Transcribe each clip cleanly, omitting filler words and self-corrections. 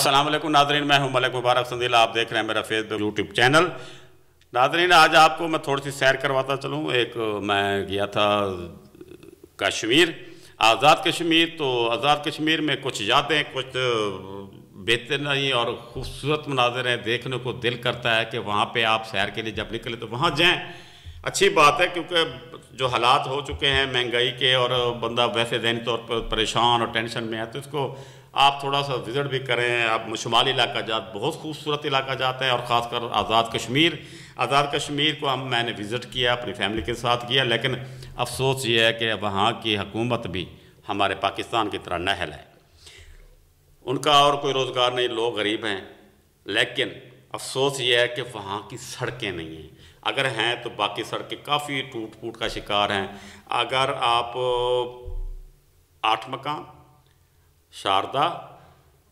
अस्सलाम वालेकुम नाज़रीन, मैं हूं मलिक मुबारक संदील। आप देख रहे हैं मेरा फेसबुक यूट्यूब चैनल। नाज़रीन, आज आपको मैं थोड़ी सी सैर करवाता चलूं। मैं गया था कश्मीर, आज़ाद कश्मीर। तो आज़ाद कश्मीर में कुछ यादें, कुछ बेहतरीन और ख़ूबसूरत मनाज़र हैं, देखने को दिल करता है कि वहाँ पे आप सैर के लिए जब निकले तो वहाँ जाएँ। अच्छी बात है, क्योंकि जो हालात हो चुके हैं महंगाई के, और बंदा वैसे ज़हनी तौर पर परेशान और टेंशन में है, तो इसको आप थोड़ा सा विज़िट भी करें। आप शुमाली इलाका जात, बहुत खूबसूरत इलाका जाता है, और ख़ासकर आज़ाद कश्मीर। आज़ाद कश्मीर को मैंने विज़िट किया, अपनी फैमिली के साथ किया, लेकिन अफसोस ये है कि वहाँ की हुकूमत भी हमारे पाकिस्तान की तरह नहल है। उनका और कोई रोज़गार नहीं, लोग गरीब हैं, लेकिन अफसोस ये है कि वहाँ की सड़कें नहीं हैं। अगर हैं तो बाकी सड़कें काफ़ी टूट फूट का शिकार हैं। अगर आप 8 मकान, शारदा,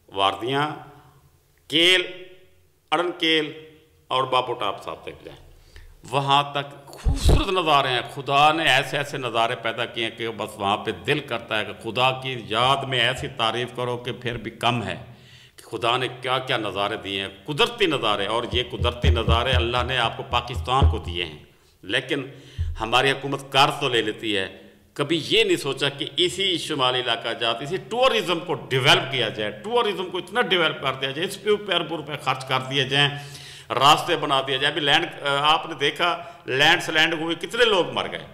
वारदियाँ, केल, अड़नकेल और बाबू टाप साहब तक जाएँ, वहाँ तक खूबसूरत नज़ारे हैं। खुदा ने ऐसे ऐसे नज़ारे पैदा किए हैं कि बस वहाँ पे दिल करता है कि खुदा की याद में ऐसी तारीफ़ करो कि फिर भी कम है कि खुदा ने क्या क्या नज़ारे दिए हैं, कुदरती नज़ारे। और ये कुदरती नज़ारे अल्लाह ने आपको पाकिस्तान को दिए हैं, लेकिन हमारी हुकूमत कर्ज तो ले लेती है। कभी ये नहीं सोचा कि इसी शुमाली इलाका जात, इसी टूरिज़म को डेवलप किया जाए, टूरिज़म को इतना डेवलप कर दिया जाए, इस पे रुपये खर्च कर दिए जाएँ, रास्ते बना दिया जाए। अभी आपने देखा लैंडस्लाइड हुए, कितने लोग मर गए।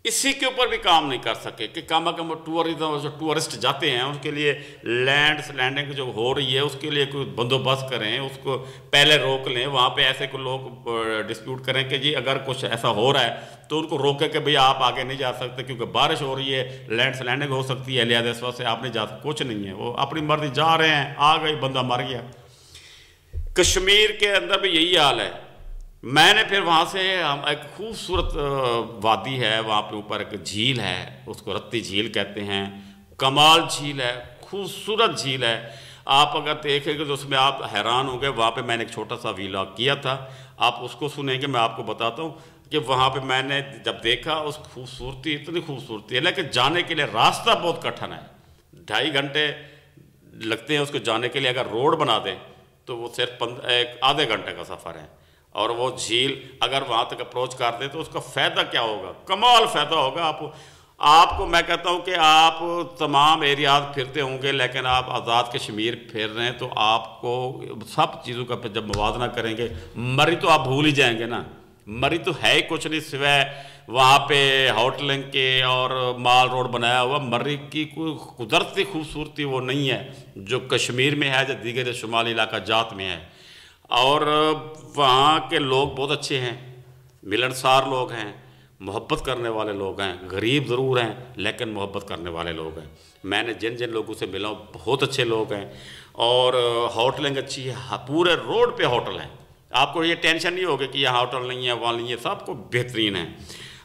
इसी के ऊपर भी काम नहीं कर सके कि कम कम टूरिज़म, जो टूरिस्ट जाते हैं उसके लिए लैंडस्लाइडिंग जो हो रही है उसके लिए कोई बंदोबस्त करें, उसको पहले रोक लें। वहाँ पे ऐसे को लोग डिस्प्यूट करें कि जी अगर कुछ ऐसा हो रहा है तो उनको रोके कि भई आप आगे नहीं जा सकते क्योंकि बारिश हो रही है, लैंडस्लाइडिंग हो सकती है, लिहाजा इस वजह से आप नहीं जा सकते। कुछ नहीं है, वो अपनी मर्जी जा रहे हैं, आ गई, बंदा मर गया। कश्मीर के अंदर भी यही हाल है। मैंने फिर वहाँ से एक खूबसूरत वादी है, वहाँ पे ऊपर एक झील है, उसको रत्ती झील कहते हैं, कमाल झील है, खूबसूरत झील है। आप अगर देखेंगे तो उसमें आप हैरान होंगे। वहाँ पे मैंने एक छोटा सा व्लॉग किया था, आप उसको सुनेंगे। मैं आपको बताता हूँ कि वहाँ पे मैंने जब देखा उस खूबसूरती, इतनी खूबसूरती है, लेकिन जाने के लिए रास्ता बहुत कठिन है। 2.5 घंटे लगते हैं उसको जाने के लिए। अगर रोड बना दें तो वो सिर्फ आधे घंटे का सफ़र है। और वो झील अगर वहाँ तक अप्रोच कर दे तो उसका फ़ायदा क्या होगा, कमाल फ़ायदा होगा। आपको मैं कहता हूँ कि आप तमाम एरियाज फिरते होंगे, लेकिन आप आज़ाद कश्मीर फिर रहे हैं तो आपको सब चीज़ों का जब मुवाजना करेंगे, मरी तो आप भूल ही जाएंगे ना। मरी तो है ही कुछ नहीं सिवाय वहाँ पे होटलिंग के और माल रोड बनाया हुआ। मरी की कोई कुदरती खूबसूरती वो नहीं है जो कश्मीर में है, जो दीगर शुमाली इलाका जात में है। और वहाँ के लोग बहुत अच्छे हैं, मिलनसार लोग हैं, मोहब्बत करने वाले लोग हैं। गरीब ज़रूर हैं लेकिन मोहब्बत करने वाले लोग हैं। मैंने जिन जिन लोगों से मिला हूँ बहुत अच्छे लोग हैं। और होटलिंग अच्छी है, पूरे रोड पे होटल हैं। आपको ये टेंशन नहीं होगी कि यहाँ होटल नहीं है, वहाँ नहीं है, सब कुछ बेहतरीन है।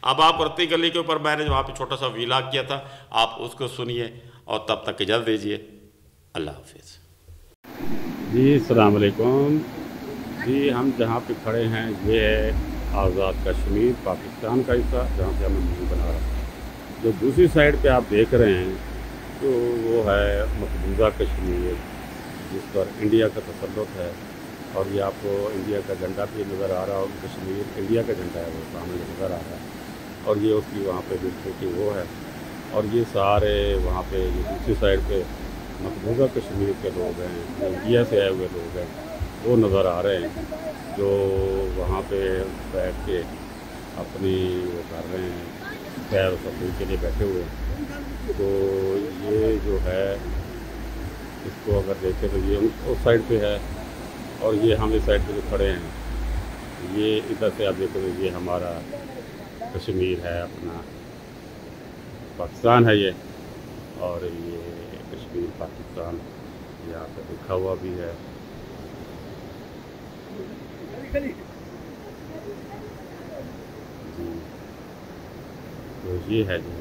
अब आप रत्ती गली के ऊपर मैंने वहाँ पे छोटा सा व्लॉग किया था, आप उसको सुनिए और तब तक इजाज़त दीजिए। अल्लाह हाफिज़ जी। अस्सलाम वालेकुम जी। हम जहाँ पे खड़े हैं ये है आज़ाद कश्मीर, पाकिस्तान का हिस्सा, जहाँ से हमें मूवी बना रहा है। जो दूसरी साइड पे आप देख रहे हैं तो वो है मकबूजा कश्मीर, जिस पर इंडिया का तसल्लुत है। और ये आपको इंडिया का झंडा भी नज़र आ रहा होगा। कश्मीर इंडिया का झंडा है, वो सामने नज़र आ रहा है। और ये उसकी वहाँ पे बिल्कुल की वो है। और ये सारे वहाँ पे जो दूसरी साइड पे मकबूजा कश्मीर के लोग हैं, जो इंडिया से आए हुए लोग हैं, वो नज़र आ रहे हैं, जो वहाँ पे बैठ के अपनी वो कर रहे हैं, सैर सफर के लिए बैठे हुए हैं। तो ये जो है इसको अगर देखें तो ये उस साइड पे है, और ये हम इस साइड पे जो खड़े हैं, ये इधर से आप देखो तो ये हमारा कश्मीर है, अपना पाकिस्तान है ये। और ये कश्मीर पाकिस्तान यहाँ पे लिखा हुआ भी है। जी, तो ये है जी।